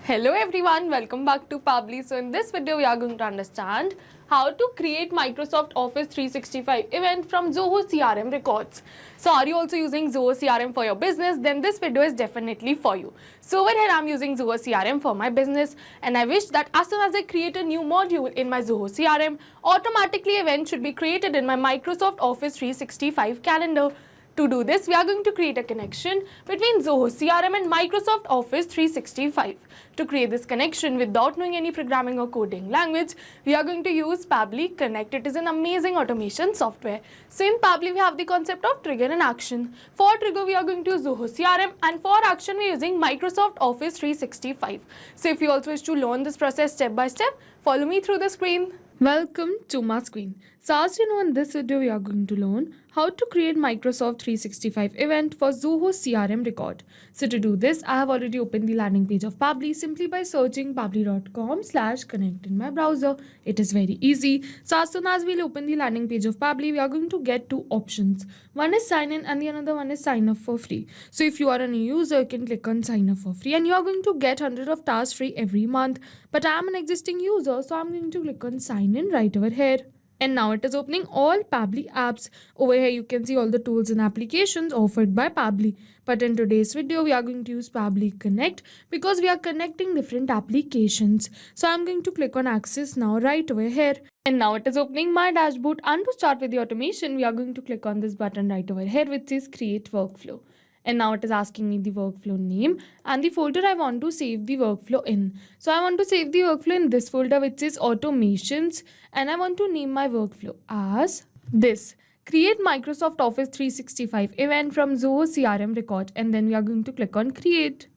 Hello everyone, welcome back to Pabbly. So in this video we are going to understand how to create Microsoft Office 365 event from Zoho CRM records. So are you also using Zoho CRM for your business? Then this video is definitely for you. So over here I'm using Zoho CRM for my business, and I wish that as soon as I create a new module in my Zoho CRM, automatically event should be created in my Microsoft Office 365 calendar. To do this, we are going to create a connection between Zoho CRM and Microsoft Office 365. To create this connection without knowing any programming or coding language, we are going to use Pabbly Connect. It is an amazing automation software. So in Pabbly, we have the concept of trigger and action. For trigger, we are going to use Zoho CRM, and for action, we are using Microsoft Office 365. So if you also wish to learn this process step by step, follow me through the screen. Welcome to my screen. So as you know, in this video we are going to learn how to create Microsoft 365 event for Zoho CRM record. So to do this, I have already opened the landing page of Pabbly simply by searching pabbly.com/connect in my browser. It is very easy. So as soon as we'll open the landing page of Pabbly, we are going to get two options. One is sign in and the another one is sign up for free. So if you are a new user, you can click on sign up for free and you are going to get 100 of tasks free every month. But I am an existing user, so I'm going to click on sign in right over here. And now it is opening all Pabbly apps. Over here you can see all the tools and applications offered by Pabbly. But in today's video we are going to use Pabbly Connect because we are connecting different applications. So I'm going to click on access now right over here. And now it is opening my dashboard, and to start with the automation we are going to click on this button right over here which says create workflow. And now it is asking me the workflow name and the folder I want to save the workflow in. So I want to save the workflow in this folder which is automations, and I want to name my workflow as this. Create Microsoft Office 365 event from Zoho CRM record, and then we are going to click on create.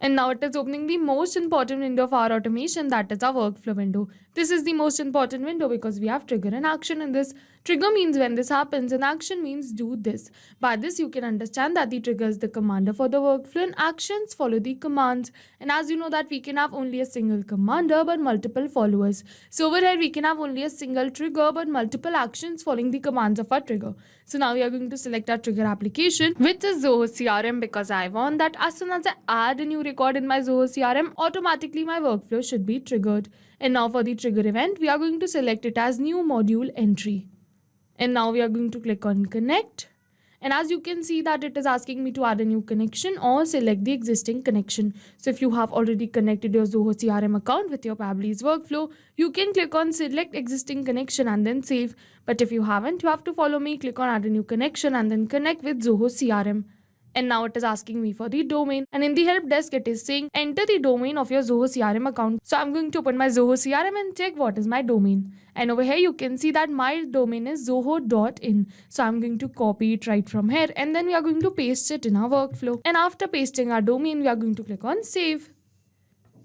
And now it is opening the most important window of our automation, that is our workflow window. This is the most important window because we have trigger and action in this. Trigger means when this happens and action means do this. By this you can understand that the trigger is the commander for the workflow and actions follow the commands. And as you know that we can have only a single commander but multiple followers. So over here we can have only a single trigger but multiple actions following the commands of our trigger. So now we are going to select our trigger application which is Zoho CRM because I want that as soon as I add a new record in my Zoho CRM, automatically my workflow should be triggered. And now for the trigger event, we are going to select it as new module entry. And now we are going to click on connect. And as you can see that it is asking me to add a new connection or select the existing connection. So if you have already connected your Zoho CRM account with your Pabbly's workflow, you can click on select existing connection and then save. But if you haven't, you have to follow me, click on add a new connection and then connect with Zoho CRM. And now it is asking me for the domain, and in the help desk it is saying enter the domain of your Zoho CRM account. So I'm going to open my Zoho CRM and check what is my domain. And over here you can see that my domain is zoho.in. So I'm going to copy it right from here and then we are going to paste it in our workflow. And after pasting our domain, we are going to click on save.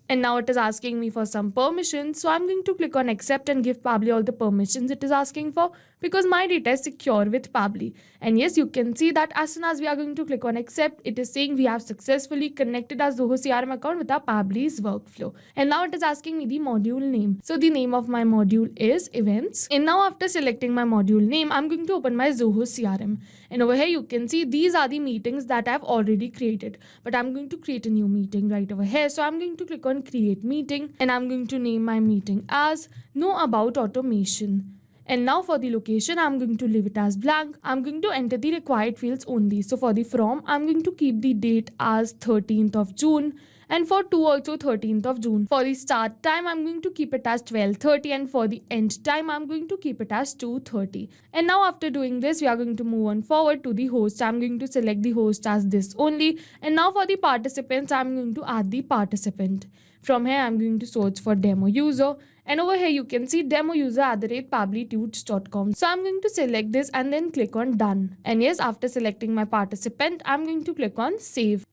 And now it is asking me for some permissions. So I'm going to click on accept and give Pabbly all the permissions it is asking for because my data is secure with Pabbly. And yes, you can see that as soon as we are going to click on accept, it is saying we have successfully connected our Zoho CRM account with our Pabbly's workflow. And now it is asking me the module name. So the name of my module is events. And now after selecting my module name, I'm going to open my Zoho CRM. And over here you can see these are the meetings that I've already created. But I'm going to create a new meeting right over here. So I'm going to click on create meeting and I'm going to name my meeting as know about automation. And now for the location, I'm going to leave it as blank. I'm going to enter the required fields only. So for the from, I'm going to keep the date as 13th of June. And for to also 13th of June. For the start time, I'm going to keep it as 12:30. And for the end time, I'm going to keep it as 2:30. And now after doing this, we are going to move on forward to the host. I'm going to select the host as this only. And now for the participants, I'm going to add the participant. From here, I'm going to search for demo user. And over here, you can see demo user @pabblytudes.com. So I'm going to select this and then click on done. And yes, after selecting my participant, I'm going to click on save.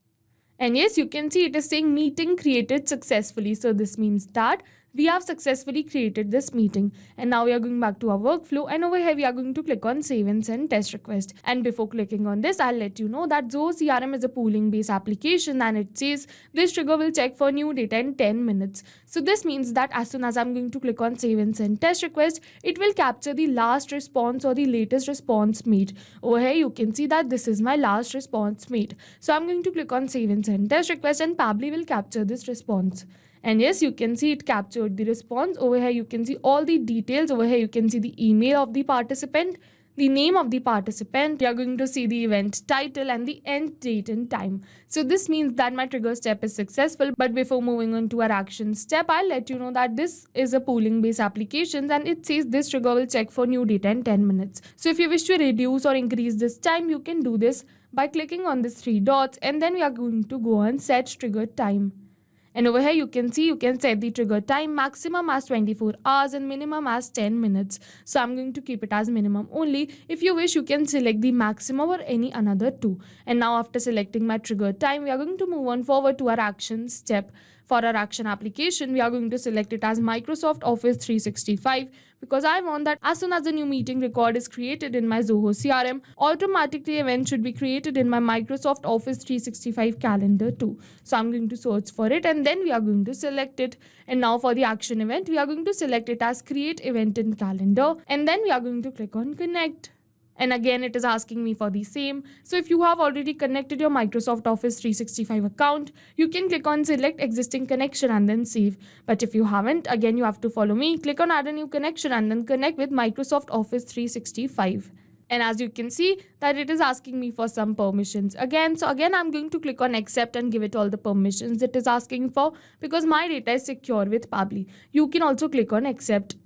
And yes, you can see it is saying meeting created successfully. So this means that we have successfully created this meeting. And now we are going back to our workflow, and over here we are going to click on save and send test request. And before clicking on this, I'll let you know that Zoho CRM is a pooling based application, and it says this trigger will check for new data in 10 minutes. So this means that as soon as I'm going to click on save and send test request, it will capture the last response or the latest response made. Over here you can see that this is my last response made. So I'm going to click on save and send test request, and Pabbly will capture this response. And yes, you can see it captured the response. Over here you can see all the details. Over here you can see the email of the participant, the name of the participant. You are going to see the event title and the end date and time. So this means that my trigger step is successful. But before moving on to our action step, I'll let you know that this is a pooling based application, and it says this trigger will check for new data in 10 minutes. So if you wish to reduce or increase this time, you can do this by clicking on these three dots, and then we are going to go on set trigger time. And over here you can see you can set the trigger time maximum as 24 hours and minimum as 10 minutes. So I'm going to keep it as minimum only. If you wish, you can select the maximum or any another two. And now after selecting my trigger time, we are going to move on forward to our action step. For our action application, we are going to select it as Microsoft Office 365 because I want that as soon as a new meeting record is created in my Zoho CRM, automatically event should be created in my Microsoft Office 365 calendar too. So I'm going to search for it, and then we are going to select it. And now for the action event, we are going to select it as create event in calendar, and then we are going to click on connect. And again, it is asking me for the same. So if you have already connected your Microsoft Office 365 account, you can click on select existing connection and then save. But if you haven't, again, you have to follow me. Click on add a new connection and then connect with Microsoft Office 365. And as you can see that it is asking me for some permissions again. So again, I'm going to click on accept and give it all the permissions it is asking for because my data is secure with Pabbly. You can also click on accept.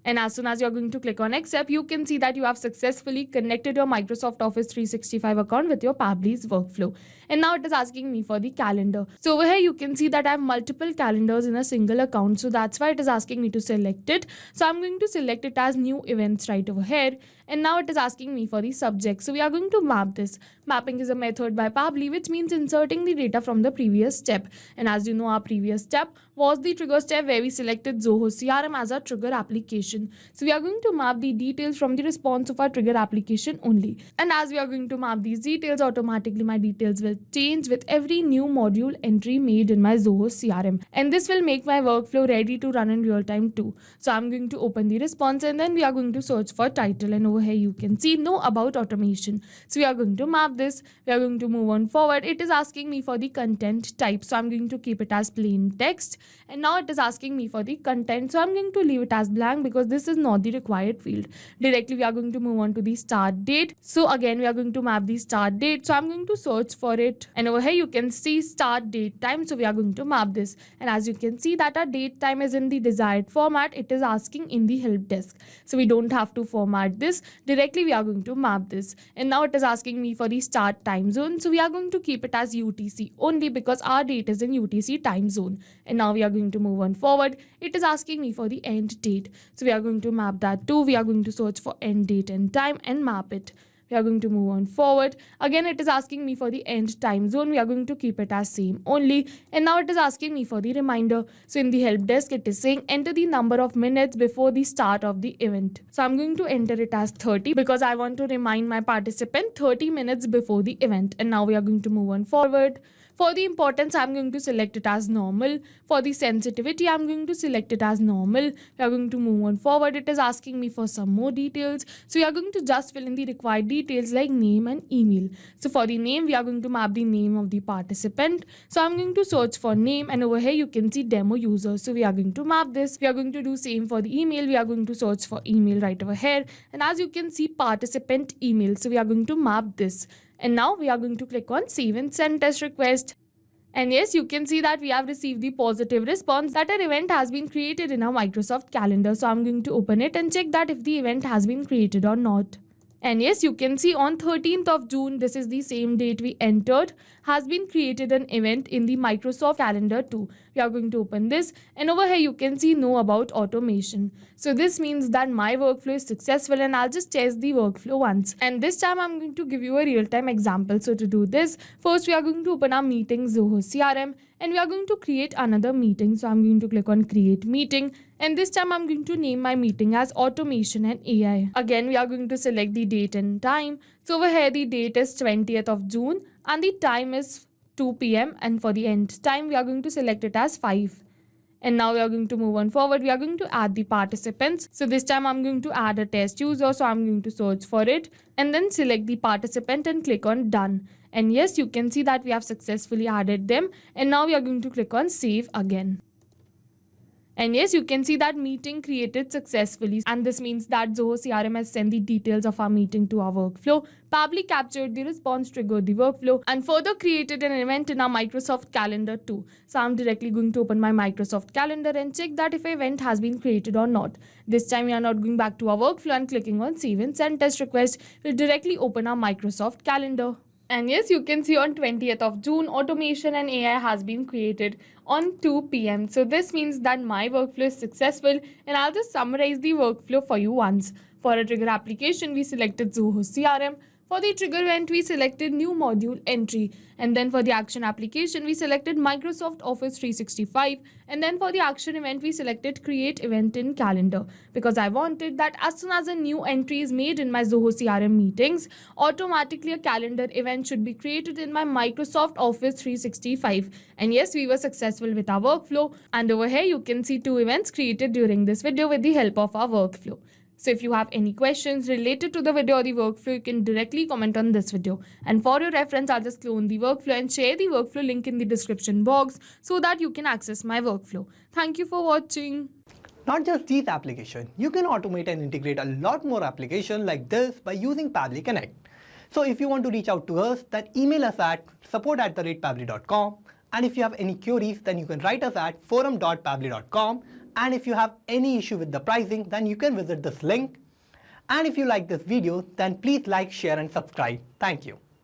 And as soon as you're going to click on accept, you can see that you have successfully connected your Microsoft Office 365 account with your Pabbly's workflow. And now it is asking me for the calendar. So over here, you can see that I have multiple calendars in a single account. So that's why it is asking me to select it. So I'm going to select it as new events right over here. And now it is asking me for the subject. So we are going to map this. Mapping is a method by Pabbly, which means inserting the data from the previous step. And as you know, our previous step was the trigger step where we selected Zoho CRM as our trigger application. So we are going to map the details from the response of our trigger application only. And as we are going to map these details, automatically my details will change with every new module entry made in my Zoho CRM. And this will make my workflow ready to run in real time too. So I'm going to open the response, and then we are going to search for title. And over here you can see know about automation. So we are going to map this. We are going to move on forward. It is asking me for the content type. So I'm going to keep it as plain text. And now it is asking me for the content. So I'm going to leave it as blank because this is not the required field. Directly we are going to move on to the start date. So again, we are going to map the start date. So I'm going to search for it. And over here you can see start date time. So we are going to map this. And as you can see that our date time is in the desired format. It is asking in the help desk. So we don't have to format this. Directly we are going to map this. And now it is asking me for the start time zone. So we are going to keep it as UTC only because our date is in UTC time zone. And now we are going to move on forward. It is asking me for the end date. So we are going to map that too. We are going to search for end date and time and map it. We are going to move on forward. Again, it is asking me for the end time zone. We are going to keep it as same only. And now it is asking me for the reminder. So in the help desk, it is saying enter the number of minutes before the start of the event. So I'm going to enter it as 30 because I want to remind my participant 30 minutes before the event. And now we are going to move on forward. For the importance, I'm going to select it as normal. For the sensitivity, I'm going to select it as normal. We are going to move on forward. It is asking me for some more details. So we are going to just fill in the required details like name and email. So for the name, we are going to map the name of the participant. So I'm going to search for name, and over here you can see demo user. So we are going to map this. We are going to do same for the email. We are going to search for email right over here. And as you can see, participant email. So we are going to map this. And now we are going to click on save and send test request. And yes, you can see that we have received the positive response that an event has been created in our Microsoft calendar. So I'm going to open it and check that if the event has been created or not. And yes, you can see on 13th of June, this is the same date we entered, has been created an event in the Microsoft calendar too. We are going to open this, and over here you can see know about automation. So this means that my workflow is successful, and I'll just test the workflow once. And this time I'm going to give you a real-time example. So to do this, first we are going to open our meeting Zoho CRM. and we are going to create another meeting. So I'm going to click on create meeting, and this time I'm going to name my meeting as automation and AI. Again, we are going to select the date and time. So over here the date is 20th of June and the time is 2 p.m. and for the end time we are going to select it as 5. And now we are going to move on forward. We are going to add the participants. So this time I'm going to add a test user. So I'm going to search for it and then select the participant and click on done. And yes, you can see that we have successfully added them. And now we are going to click on save again. And yes, you can see that meeting created successfully, and this means that Zoho CRM has sent the details of our meeting to our workflow. Pabbly captured the response, triggered the workflow, and further created an event in our Microsoft calendar too. So I'm directly going to open my Microsoft calendar and check that if an event has been created or not. This time we are not going back to our workflow and clicking on save and send test request will directly open our Microsoft calendar. And yes, you can see on 20th of June, automation and AI has been created on 2 p.m. So this means that my workflow is successful, and I'll just summarize the workflow for you once. For a trigger application, we selected Zoho CRM. For the trigger event, we selected new module entry. And then for the action application, we selected Microsoft Office 365. And then for the action event, we selected create event in calendar, because I wanted that as soon as a new entry is made in my Zoho CRM meetings, automatically a calendar event should be created in my Microsoft Office 365. And yes, we were successful with our workflow. And over here, you can see 2 events created during this video with the help of our workflow. So if you have any questions related to the video or the workflow, you can directly comment on this video. And for your reference, I'll just clone the workflow and share the workflow link in the description box so that you can access my workflow. Thank you for watching. Not just these applications, you can automate and integrate a lot more applications like this by using Pabbly Connect. So if you want to reach out to us, then email us at support@pabbly.com. And if you have any queries, then you can write us at forum.pabbly.com. And if you have any issue with the pricing, then you can visit this link. And if you like this video, then please like, share and subscribe. Thank you.